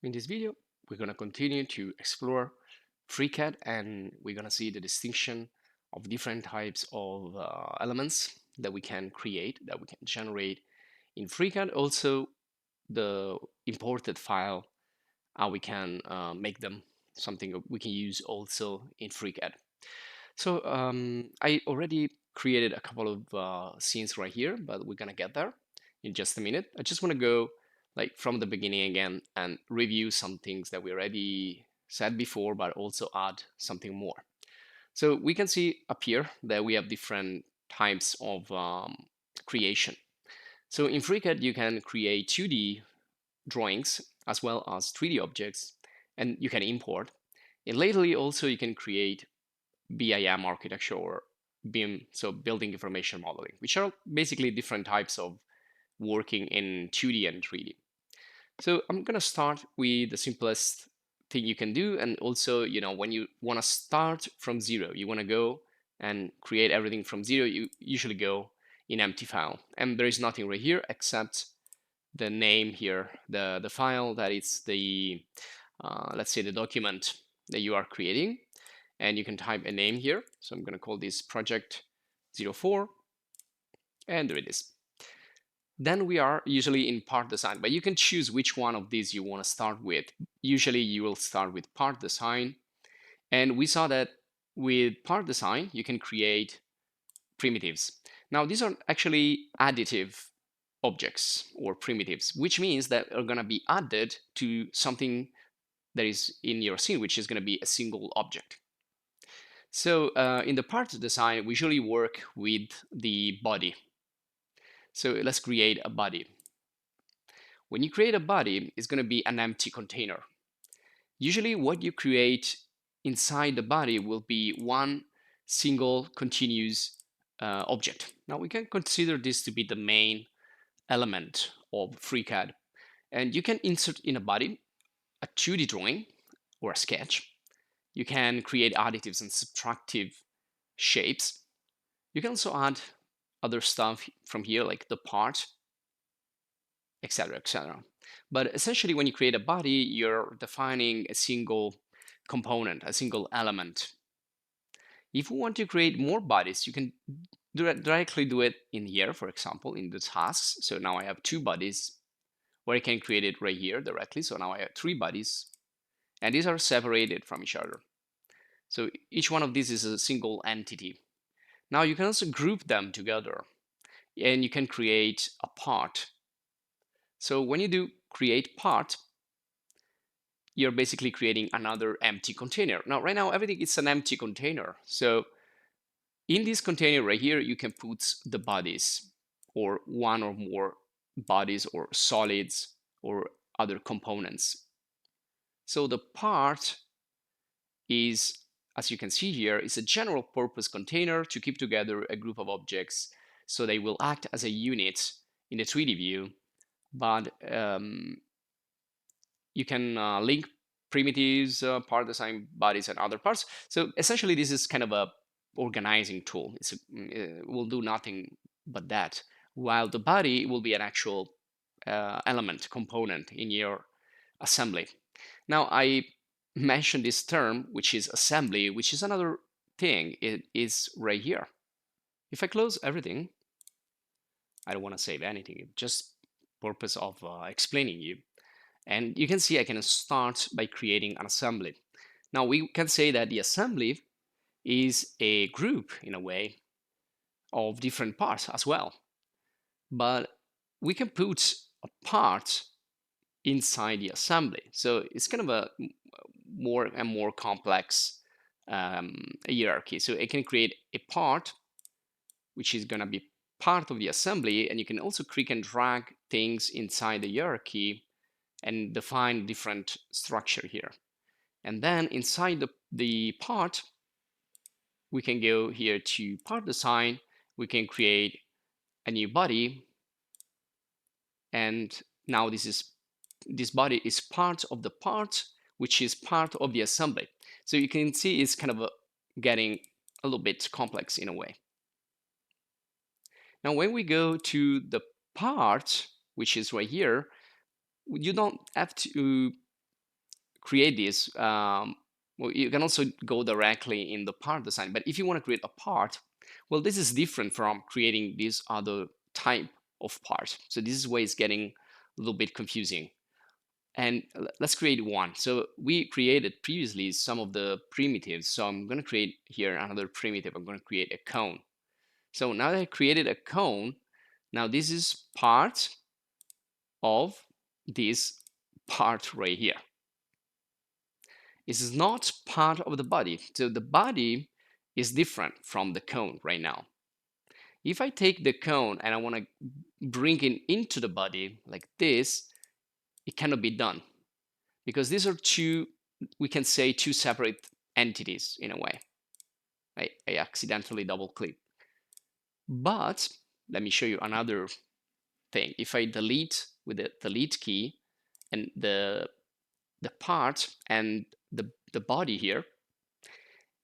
In this video, we're going to continue to explore FreeCAD, and we're going to see the distinction of different types of elements that we can create, that we can generate in FreeCAD. Also, the imported file, how we can make them something we can use also in FreeCAD. So I already created a couple of scenes right here, but we're going to get there in just a minute. I just want to go like from the beginning again and review some things that we already said before, but also add something more. So we can see up here that we have different types of creation. So in FreeCAD, you can create 2D drawings as well as 3D objects, and you can import. And lately, also, you can create BIM architecture or BIM, so building information modeling, which are basically different types of working in 2D and 3D. So I'm going to start with the simplest thing you can do. And also, when you want to start from zero, you want to go and create everything from zero, you usually go in empty file. And there is nothing right here except the name here, the file that is the, let's say, the document that you are creating. And you can type a name here. So I'm going to call this project 04, and there it is. Then we are usually in part design, but you can choose which one of these you want to start with. Usually you will start with part design. And we saw that with part design, you can create primitives. Now, these are actually additive objects or primitives, which means that are going to be added to something that is in your scene, which is going to be a single object. So in the part design, we usually work with the body. So let's create a body. When you create a body, it's going to be an empty container. Usually what you create inside the body will be one single continuous object. Now we can consider this to be the main element of FreeCAD. And you can insert in a body a 2D drawing or a sketch. You can create additives and subtractive shapes. You can also add other stuff from here, like the part, etc., etc. But essentially, when you create a body, you're defining a single component, a single element. If you want to create more bodies, you can directly do it in here, for example, in the tasks. So now I have 2 bodies, where I can create it right here directly. So now I have 3 bodies, and these are separated from each other. So each one of these is a single entity. Now you can also group them together, and you can create a part. So when you do create part, you're basically creating another empty container. Now, right now, everything is an empty container. So in this container right here, you can put the bodies or one or more bodies or solids or other components. So the part is, as you can see here, is a general purpose container to keep together a group of objects so they will act as a unit in the 3D view. But you can link primitives, part design bodies, and other parts. So essentially, this is kind of a organizing tool. It will do nothing but that, while the body will be an actual element, component in your assembly. Now, I mentioned this term, which is assembly, which is another thing. It is right here. If I close everything, I don't want to save anything, just purpose of explaining you. And you can see I can start by creating an assembly. Now we can say that the assembly is a group, in a way, of different parts as well. But we can put a part inside the assembly. So it's kind of a more and more complex hierarchy. So it can create a part, which is going to be part of the assembly, and you can also click and drag things inside the hierarchy and define different structure here. And then inside the part, we can go here to part design. We can create a new body. And now this body is part of the part, which is part of the assembly. So you can see it's kind of getting a little bit complex in a way. Now, when we go to the part, which is right here, you don't have to create this, well, you can also go directly in the part design. But if you want to create a part, well, this is different from creating this other type of part. So this is where it's getting a little bit confusing. And let's create one. So we created previously some of the primitives. So I'm going to create here another primitive. I'm going to create a cone. So now that I created a cone, now this is part of this part right here. This is not part of the body. So the body is different from the cone right now. If I take the cone and I want to bring it into the body like this, it cannot be done because these are two, we can say, two separate entities in a way. I accidentally double click. But let me show you another thing. If I delete with the delete key and the part and the body here,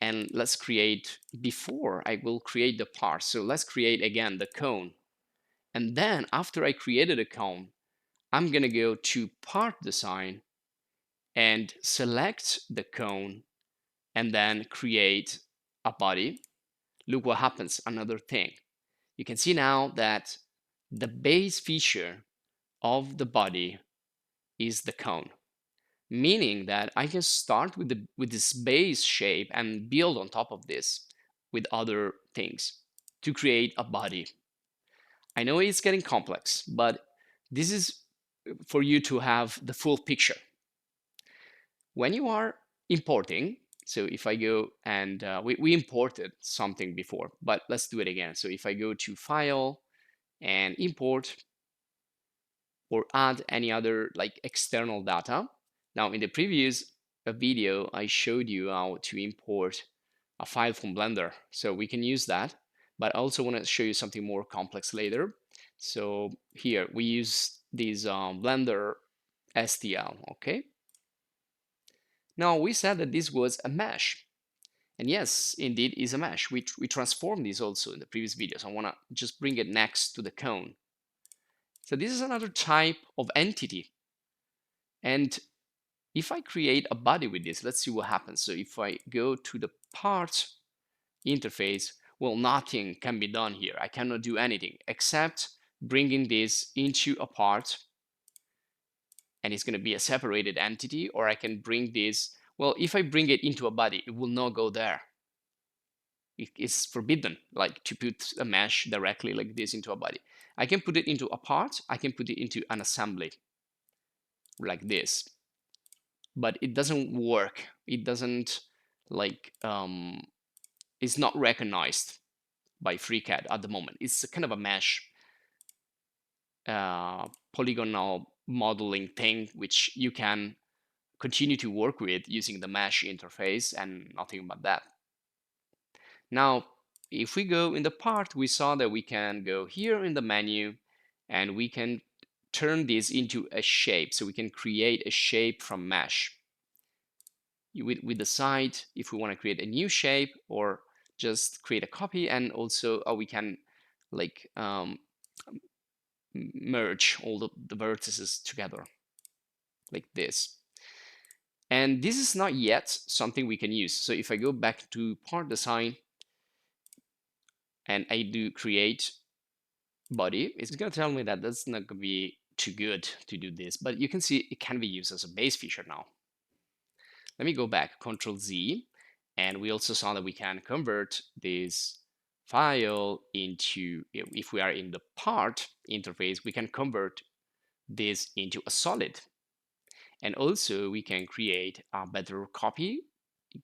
and let's create, before I will create the part, so let's create again the cone. And then after I created a cone, I'm gonna go to part design and select the cone and then create a body. Look what happens, another thing. You can see now that the base feature of the body is the cone, meaning that I can start with this base shape and build on top of this with other things to create a body. I know it's getting complex, but this is for you to have the full picture. When you are importing, so if I go and we imported something before, but let's do it again. So if I go to File and Import or add any other like external data. Now in the previous video, I showed you how to import a file from Blender. So we can use that, but I also want to show you something more complex later. So here we use this Blender STL, okay? Now we said that this was a mesh. And yes, indeed is a mesh. We transformed this also in the previous videos. I want to just bring it next to the cone. So this is another type of entity. And if I create a body with this, let's see what happens. So if I go to the part interface, well, nothing can be done here. I cannot do anything except bringing this into a part, and it's going to be a separated entity, or I can bring this. Well, if I bring it into a body, it will not go there. It's forbidden, like to put a mesh directly like this into a body. I can put it into a part. I can put it into an assembly like this, but it doesn't work. It doesn't like it's not recognized by FreeCAD at the moment. It's a kind of a mesh polygonal modeling thing which you can continue to work with using the mesh interface and nothing but that. Now, if we go in the part, we saw that we can go here in the menu and we can turn this into a shape. So we can create a shape from mesh. We decide if we want to create a new shape or just create a copy, and also we can like merge all the vertices together like this. And this is not yet something we can use. So if I go back to part design and I do create body, it's going to tell me that that's not going to be too good to do this, but you can see it can be used as a base feature now. Let me go back, Control Z, and we also saw that we can convert this file into, if we are in the part interface, we can convert this into a solid. And also we can create a better copy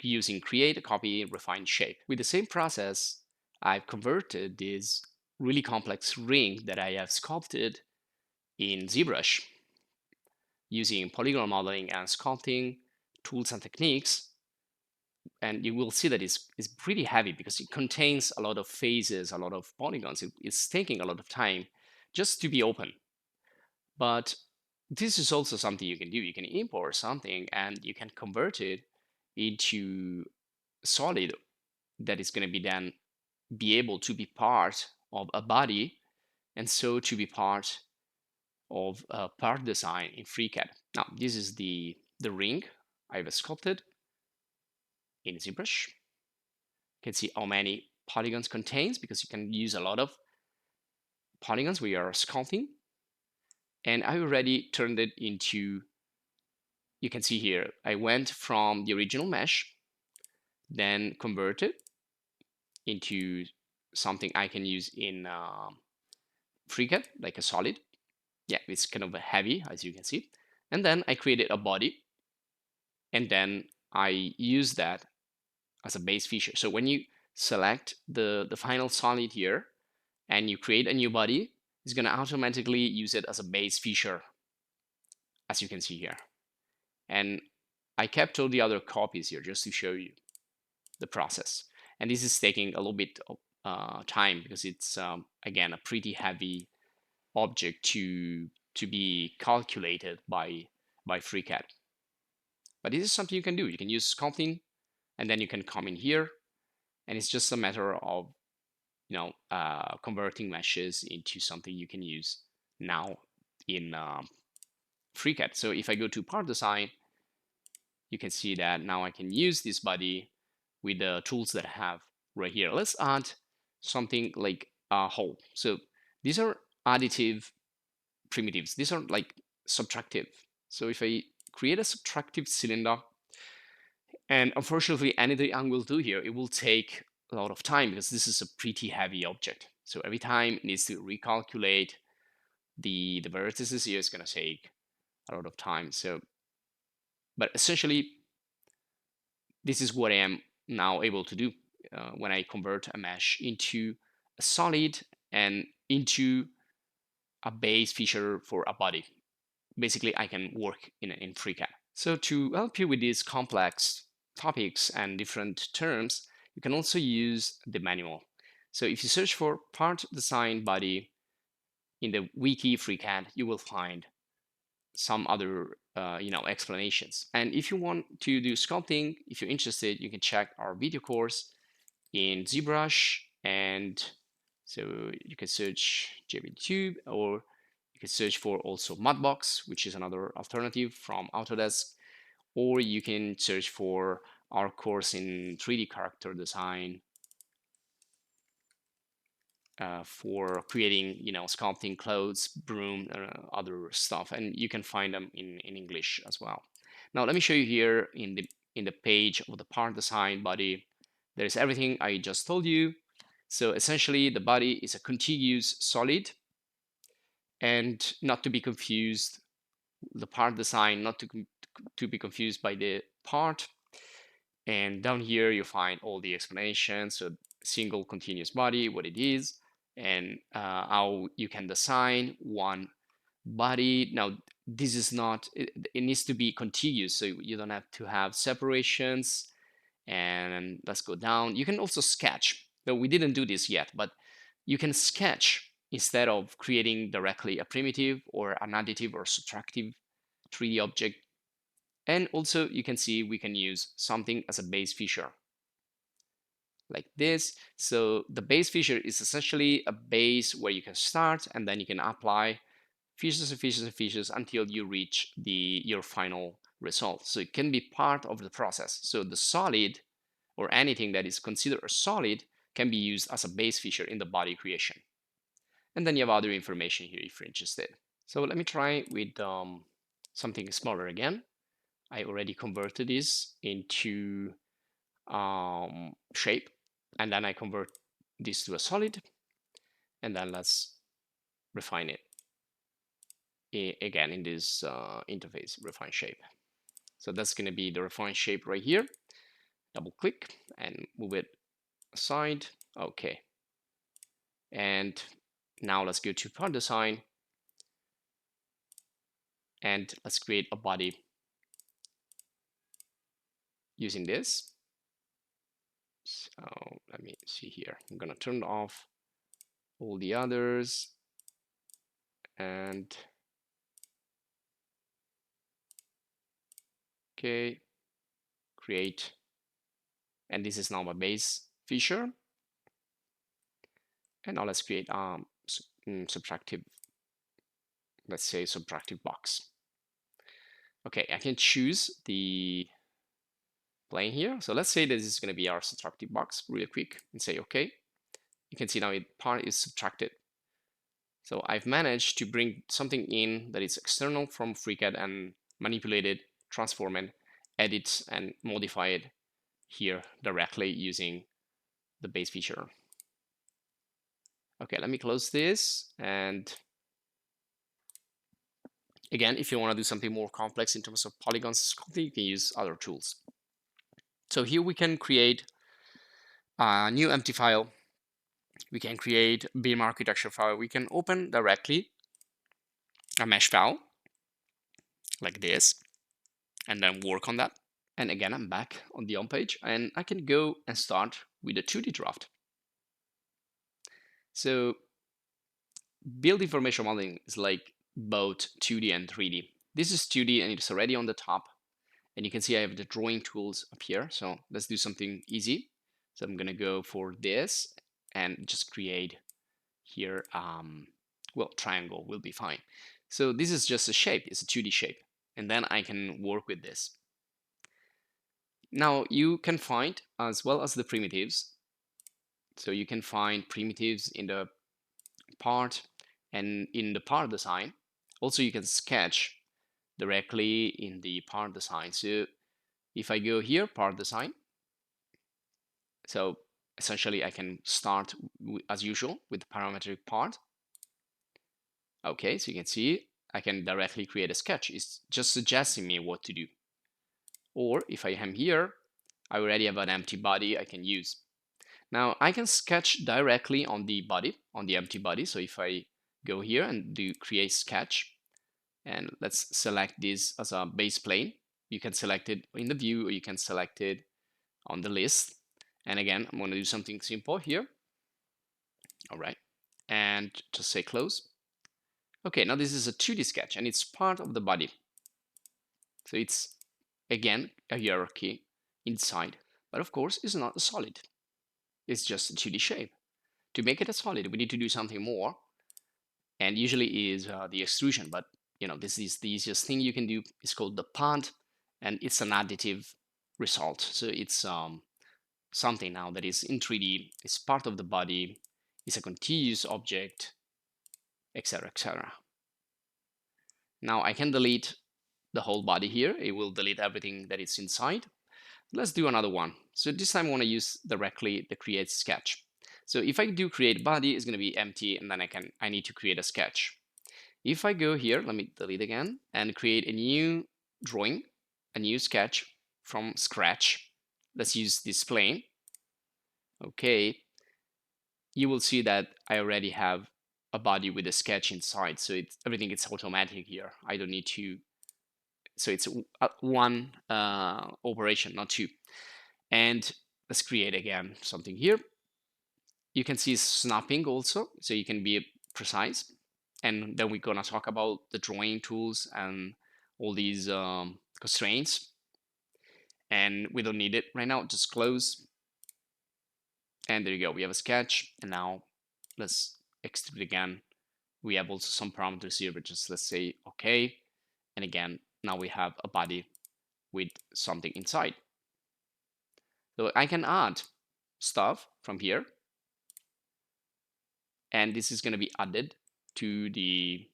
using create a copy, refine shape. With the same process, I've converted this really complex ring that I have sculpted in ZBrush using polygonal modeling and sculpting tools and techniques. And you will see that it's pretty heavy because it contains a lot of phases, a lot of polygons. It's taking a lot of time just to be open. But this is also something you can do. You can import something and you can convert it into solid that is going to be then be able to be part of a body, and so to be part of a part design in FreeCAD. Now, this is the ring I've sculpted in ZBrush. You can see how many polygons contains, because you can use a lot of polygons we are sculpting. And I already turned it into, you can see here, I went from the original mesh, then converted into something I can use in FreeCAD, like a solid. Yeah, it's kind of heavy, as you can see. And then I created a body, and then I use that as a base feature. So when you select the final solid here and you create a new body, it's going to automatically use it as a base feature, as you can see here. And I kept all the other copies here just to show you the process. And this is taking a little bit of time, because it's, again, a pretty heavy object to be calculated by FreeCAD. But this is something you can do. You can use Sculpting, and then you can come in here, and it's just a matter of converting meshes into something you can use now in FreeCAD. So if I go to part design, you can see that now I can use this body with the tools that I have right here. Let's add something like a hole. So these are additive primitives. These are like subtractive. So if I create a subtractive cylinder, and unfortunately anything I will do here, it will take a lot of time, because this is a pretty heavy object. So every time it needs to recalculate the vertices here, is going to take a lot of time. So, but essentially, this is what I am now able to do when I convert a mesh into a solid and into a base feature for a body. Basically, I can work in FreeCAD. So to help you with these complex topics and different terms, you can also use the manual. So if you search for part design body in the wiki FreeCAD, you will find some other explanations. And if you want to do sculpting, if you're interested, you can check our video course in ZBrush, and so you can search JBTube, or you can search for also Mudbox, which is another alternative from Autodesk, or you can search for our course in 3D character design for creating, sculpting clothes, broom, other stuff, and you can find them in English as well. Now, let me show you here in the page of the part design body. There's everything I just told you. So essentially, the body is a contiguous solid, and not to be confused, the part design, not to be confused by the part. And down here, you find all the explanations. So single continuous body, what it is, and how you can design one body. Now, this is not, it needs to be contiguous, so you don't have to have separations. And let's go down. You can also sketch, though we didn't do this yet, but you can sketch instead of creating directly a primitive or an additive or subtractive 3D object. And also you can see we can use something as a base feature like this. So the base feature is essentially a base where you can start, and then you can apply features and features and features until you reach your final result. So it can be part of the process. So the solid, or anything that is considered a solid, can be used as a base feature in the body creation. And then you have other information here if you're interested. So let me try with something smaller again. I already converted this into shape, and then I convert this to a solid, and then let's refine it again in this interface, refine shape. So that's going to be the refined shape right here. Double click and move it aside. Okay. And now let's go to part design, and let's create a body using this. So let me see here. I'm going to turn off all the others, and okay, create, and this is now my base feature. And now let's create subtractive, let's say subtractive box. Okay, I can choose the plane here. So let's say this is going to be our subtractive box really quick and say OK. You can see now part is subtracted. So I've managed to bring something in that is external from FreeCAD and manipulate it, transform it, edit and modify it here directly using the base feature. Okay, let me close this. And again, if you want to do something more complex in terms of polygons sculpting, you can use other tools. So here we can create a new empty file. We can create beam architecture file. We can open directly a mesh file like this and then work on that. And again, I'm back on the home page and I can go and start with a 2D draft. So build information modeling is like both 2D and 3D. This is 2D and it's already on the top. And you can see I have the drawing tools up here. So let's do something easy. So I'm going to go for this and just create here, well, triangle will be fine. So this is just a shape. It's a 2D shape. And then I can work with this. Now you can find as well as the primitives. So you can find primitives in the part and in the part design. Also, you can sketch directly in the part design. So if I go here, part design, so essentially I can start as usual with the parametric part. Okay, so you can see I can directly create a sketch. It's just suggesting me what to do. Or if I am here, I already have an empty body I can use. Now I can sketch directly on the body, on the empty body. So if I go here and do create sketch, and let's select this as a base plane, you can select it in the view or you can select it on the list. And again, I'm going to do something simple here. All right, and just say close. Okay, now this is a 2D sketch and it's part of the body. So it's again a hierarchy inside, but of course it's not a solid. It's just a 2D shape. To make it a solid, we need to do something more, and usually is the extrusion. But you know, this is the easiest thing you can do. It's called the pond, and it's an additive result. So it's something now that is in 3D. It's part of the body. It's a contiguous object, etc., etc. Now I can delete the whole body here. It will delete everything that is inside. Let's do another one. So this time I want to use directly the create sketch. So if I do create body, it's going to be empty, and then I need to create a sketch. If I go here, let me delete again and create a new drawing, a new sketch from scratch. Let's use this plane. Okay, you will see that I already have a body with a sketch inside, so everything is automatic here. I don't need to. So it's one operation, not two. And let's create again something here. You can see snapping also, so you can be precise. And then we're gonna talk about the drawing tools and all these constraints. And we don't need it right now, just close. And there you go, we have a sketch. And now let's extrude again. We have also some parameters here, but just let's say okay. And again, now we have a body with something inside. So I can add stuff from here. And this is going to be added to the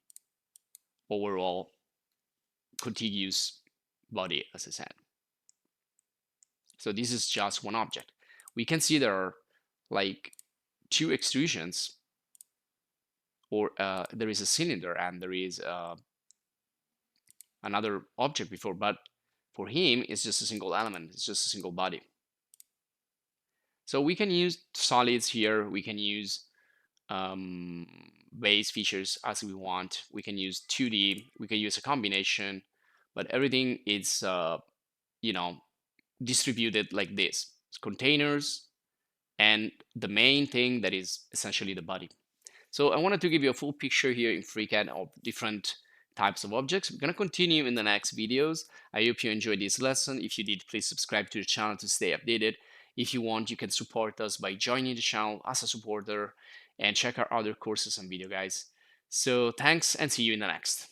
overall contiguous body, as I said. So this is just one object. We can see there are like two extrusions, or there is a cylinder and there is another object before, but for him, it's just a single element. It's just a single body. So we can use solids here. We can use base features as we want. We can use 2D. We can use a combination, but everything is, you know, distributed like this. It's containers, and the main thing that is essentially the body. So I wanted to give you a full picture here in FreeCAD of different types of objects. We're going to continue in the next videos. I hope you enjoyed this lesson. If you did, please subscribe to the channel to stay updated. If you want, you can support us by joining the channel as a supporter and check our other courses and video guides. So thanks and see you in the next.